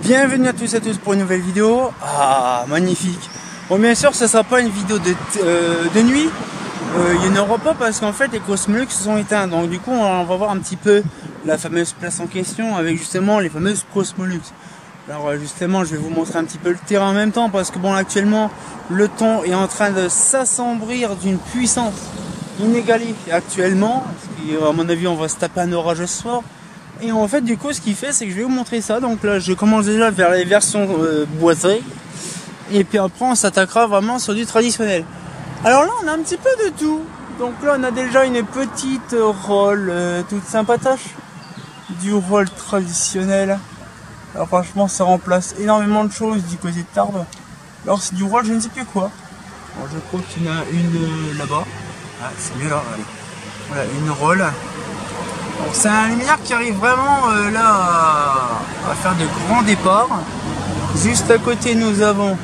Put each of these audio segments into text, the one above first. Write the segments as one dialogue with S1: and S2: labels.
S1: Bienvenue à tous et à tous pour une nouvelle vidéo. Ah, magnifique. Bon, bien sûr, ce sera pas une vidéo de nuit. Il n'y en aura pas parce qu'en fait les Cosmolux se sont éteints. Donc du coup, on va voir un petit peu la fameuse place en question avec justement les fameuses Cosmolux. Alors justement, je vais vous montrer un petit peu le terrain en même temps parce que bon, actuellement, le temps est en train de s'assombrir d'une puissance inégalée actuellement. À mon avis, on va se taper un orage ce soir. Et en fait, du coup, ce qu'il fait, c'est que je vais vous montrer ça. Donc là, je commence déjà vers les versions boisées. Et puis après, on s'attaquera vraiment sur du traditionnel. Alors là, on a un petit peu de tout. Donc là, on a déjà une petite roll toute sympatoche. Du roll traditionnel. Alors franchement, ça remplace énormément de choses du côté de Tarbes. Alors c'est du roll, je ne sais plus quoi. Alors, je crois qu'il y en a une là-bas. Ah, c'est mieux là, allez. Voilà, une roll. C'est un luminaire qui arrive vraiment là à faire de grands départs. Juste à côté, nous avons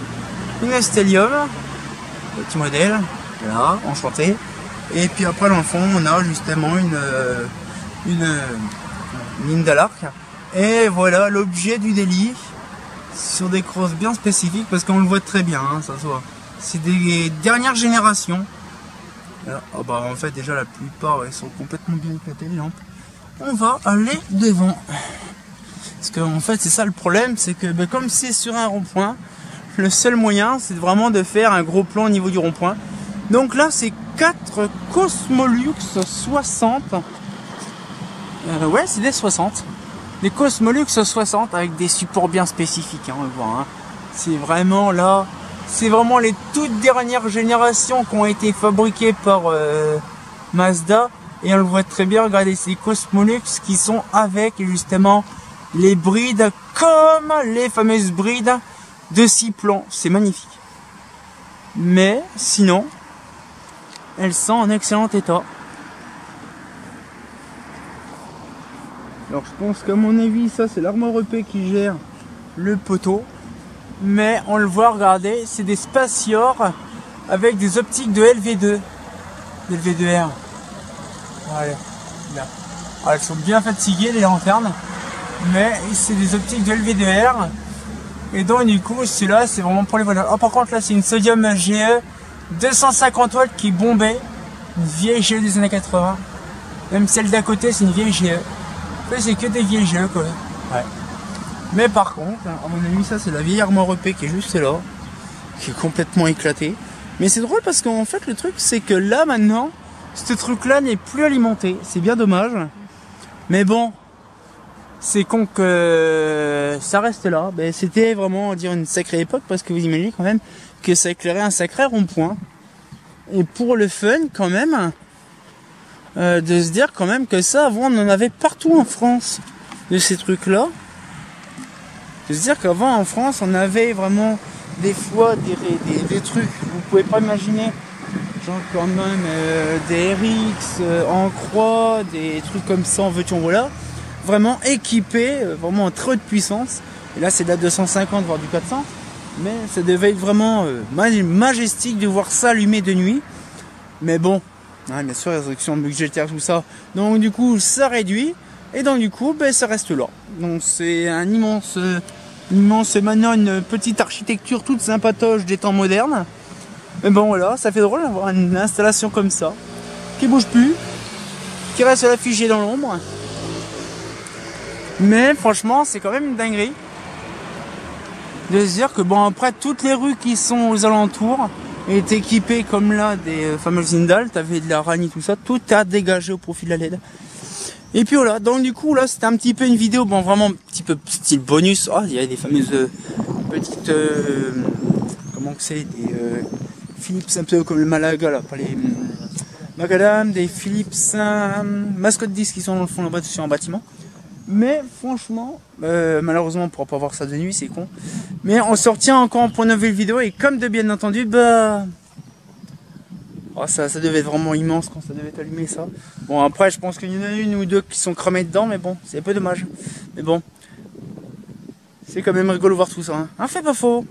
S1: une Stellium, petit modèle, là, enchanté. Et puis après, dans le fond, on a justement une ligne d'Alarc. Et voilà l'objet du délit sur des crosses bien spécifiques parce qu'on le voit très bien, hein, ça se voit. C'est des dernières générations. Alors, oh bah, en fait, déjà la plupart elles sont complètement bien éclatées les lampes. On va aller devant. Parce qu'en fait, c'est ça le problème, c'est que bah, comme c'est sur un rond-point, le seul moyen, c'est vraiment de faire un gros plan au niveau du rond-point. Donc là, c'est 4 Cosmolux 60. Ouais, c'est des 60. Des Cosmolux 60 avec des supports bien spécifiques, hein, on va voir. Hein. C'est vraiment là, c'est vraiment les toutes dernières générations qui ont été fabriquées par Mazda. Et on le voit très bien, regardez ces Cosmolux qui sont avec justement les brides comme les fameuses brides de 6 plans. C'est magnifique. Mais sinon, elles sont en excellent état. Alors je pense qu'à mon avis, ça c'est l'Armor EP qui gère le poteau. Mais on le voit, regardez, c'est des Spacior avec des optiques de LV2. LV2R. Allez, là. Alors, elles sont bien fatiguées les lanternes, mais c'est des optiques de LV2R. Et donc du coup, celui-là, c'est vraiment pour les voleurs. Oh, par contre, là, c'est une Sodium GE 250 watts qui bombait. Une vieille GE des années 80. Même celle d'à côté, c'est une vieille GE. En fait, c'est que des vieilles GE, quoi. Ouais. Mais par contre, à mon avis, ça, c'est la vieille Armor EP qui est juste là, qui est complètement éclatée. Mais c'est drôle parce qu'en fait, le truc, c'est que là, maintenant, ce truc-là n'est plus alimenté. C'est bien dommage. Mais bon, c'est con que ça reste là. Ben, c'était vraiment, dire, une sacrée époque parce que vous imaginez quand même que ça éclairait un sacré rond-point. Et pour le fun, quand même, de se dire quand même que ça, avant, on en avait partout en France de ces trucs-là. De se dire qu'avant, en France, on avait vraiment des fois des trucs, vous pouvez pas imaginer. Genre quand même des RX en croix, des trucs comme ça en veux-tu en voilà, vraiment équipés, vraiment en très haute puissance. Et là c'est de la 250 voire du 400, mais ça devait être vraiment majestique de voir ça allumé de nuit. Mais bon, hein, bien sûr restrictions budgétaires tout ça, donc du coup ça réduit et donc du coup ben, ça reste là. Donc c'est un immense maintenant une petite architecture toute sympatoche des temps modernes. Mais bon voilà, ça fait drôle d'avoir une installation comme ça, qui bouge plus, qui reste là figée dans l'ombre. Mais franchement, c'est quand même une dinguerie de se dire que bon après toutes les rues qui sont aux alentours est équipées comme là des fameuses Zindal, t'avais de la ranie tout ça, tout a dégagé au profit de la LED. Et puis voilà, donc du coup là c'était un petit peu une vidéo, bon vraiment un petit peu style bonus. Oh, il y a des fameuses petites comment que c'est, des Philips un peu comme le Malaga là, pas les Macadam, des Philips mascotte 10 qui sont dans le fond là-bas sur un bâtiment. Mais franchement, malheureusement on pourra pas voir ça de nuit, c'est con. Mais on se retient encore pour une nouvelle vidéo et comme de bien entendu, bah oh, ça devait être vraiment immense quand ça devait être allumé ça. Bon après je pense qu'il y en a une ou deux qui sont cramées dedans, mais bon, c'est un peu dommage. Mais bon, c'est quand même rigolo de voir tout ça. Hein. Fait pas faux.